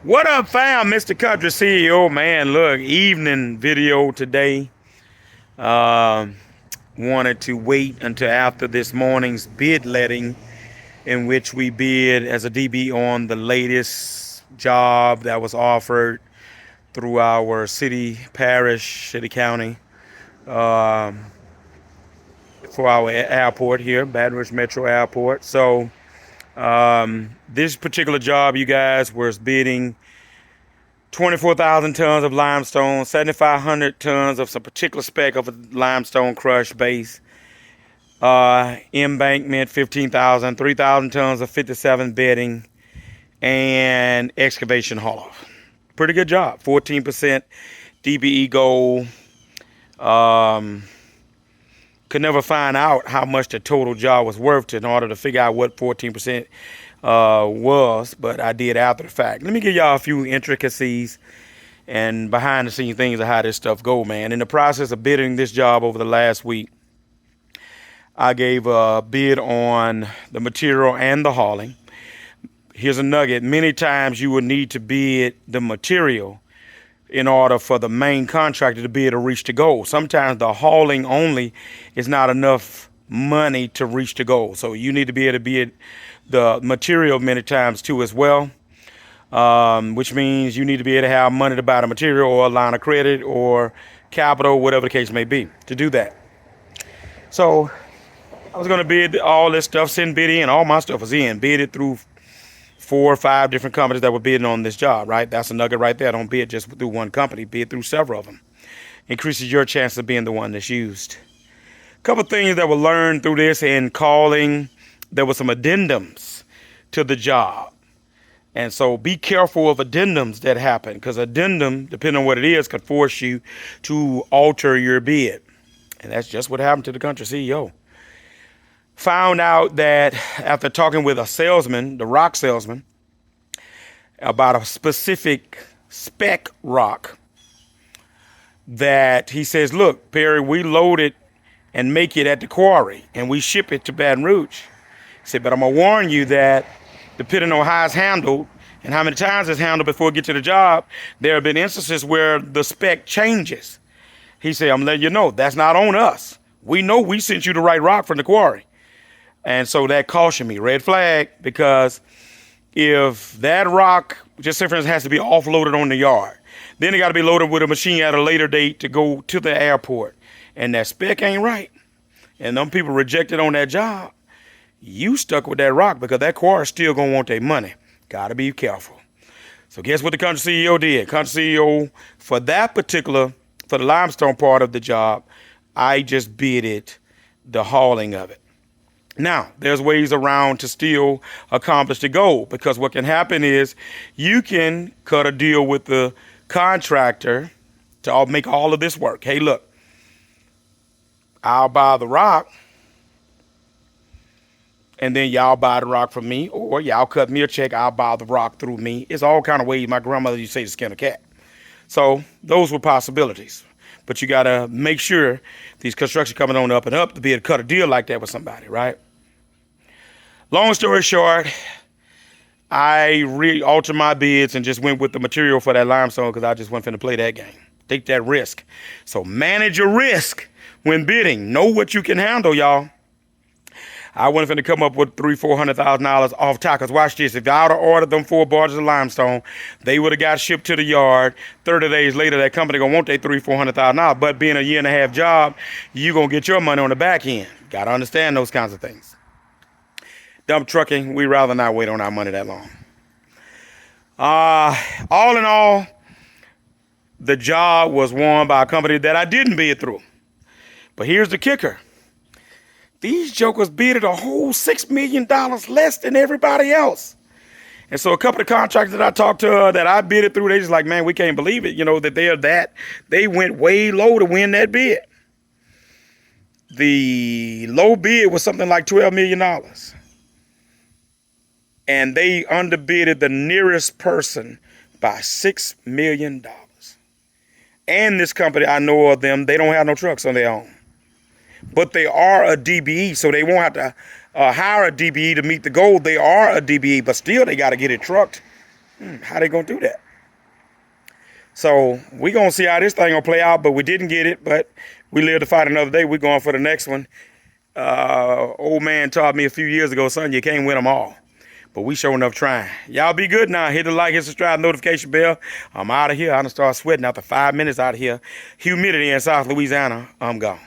What up, fam? Mr. Country CEO, man. Look, evening video today. Um, Wanted to wait until after this morning's bid letting, in which we bid as a DB on the latest job that was offered through our city, parish, city, county, um, for our airport here, Baton Rouge Metro Airport. So, this particular job, you guys, was bidding 24,000 tons of limestone, 7,500 tons of some particular spec of a limestone crush base, embankment 15,000, 3,000 tons of 57 bedding, and excavation haul off. Pretty good job. 14% DBE gold. Um, could never find out how much the total job was worth in order to figure out what 14% was, but I did after the fact. Let me give y'all a few intricacies and behind the scenes things of how this stuff go, man. In the process of bidding this job over the last week, I gave a bid on the material and the hauling. Here's a nugget. Many times you will need to bid the material in order for the main contractor to be able to reach the goal. Sometimes the hauling only is not enough money to reach the goal. So you need to be able to bid the material many times too as well, which means you need to be able to have money to buy the material or a line of credit or capital, whatever the case may be, to do that. So I was going to bid all this stuff, send bid in, all my stuff was in, bid it through 4 or 5 different companies that were bidding on this job, right? That's a nugget right there. Don't bid just through one company, bid through several of them. Increases your chance of being the one that's used. A couple things that were learned through this and calling, there were some addendums to the job. And so be careful of addendums that happen, because addendum, depending on what it is, could force you to alter your bid. And that's just what happened to the country CEO. Found out that after talking with a salesman, the rock salesman, about a specific spec rock, that he says, look, Perry, we load it and make it at the quarry and we ship it to Baton Rouge. He said, but I'm going to warn you that depending on how it's handled and how many times it's handled before it gets to the job, there have been instances where the spec changes. He said, I'm letting you know, that's not on us. We know we sent you the right rock from the quarry. And so that cautioned me, red flag, because if that rock, just say for instance, has to be offloaded on the yard, then it got to be loaded with a machine at a later date to go to the airport, and that spec ain't right, and them people rejected on that job, you stuck with that rock because that quarry still gonna want their money. Gotta be careful. So guess what the country CEO did? Country CEO, for that particular, for the limestone part of the job, I just bidded the hauling of it. Now, there's ways around to still accomplish the goal, because what can happen is you can cut a deal with the contractor to make all of this work. Hey, look, I'll buy the rock, and then y'all buy the rock from me, or y'all cut me a check, I'll buy the rock through me. It's all kind of ways. My grandmother used to say to skin a cat. So those were possibilities. But you got to make sure these construction coming on up and up to be able to cut a deal like that with somebody, right? Long story short, I re-altered my bids and just went with the material for that limestone because I just wasn't finna play that game. Take that risk. So manage your risk when bidding. Know what you can handle, y'all. I wasn't finna come up with $300,000-$400,000 off top. Cause watch this. If I would have ordered them 4 barges of limestone, they would have got shipped to the yard. 30 days later, that company gonna want their $300,000-$400,000. But being a 1.5-year job, you gonna get your money on the back end. Gotta understand those kinds of things. Dump trucking, we rather not wait on our money that long. All in all, the job was won by a company that I didn't bid through. But here's the kicker. These jokers bidded a whole $6 million less than everybody else. And so a couple of contractors that I talked to that I bidded through, they just like, man, we can't believe it, that they went way low to win that bid. The low bid was something like $12 million. And they underbidded the nearest person by $6 million. And this company, I know of them, they don't have no trucks on their own. But they are a DBE, so they won't have to hire a DBE to meet the goal. They are a DBE, but still they got to get it trucked. How they gonna do that? So we gonna see how this thing gonna play out, but we didn't get it, but we live to fight another day. We're going for the next one. Old man taught me a few years ago, son, you can't win them all. But we sure enough trying. Y'all be good now. Hit the like, hit subscribe, notification bell. I'm out of here. I done start sweating after 5 minutes out of here. Humidity in South Louisiana. I'm gone.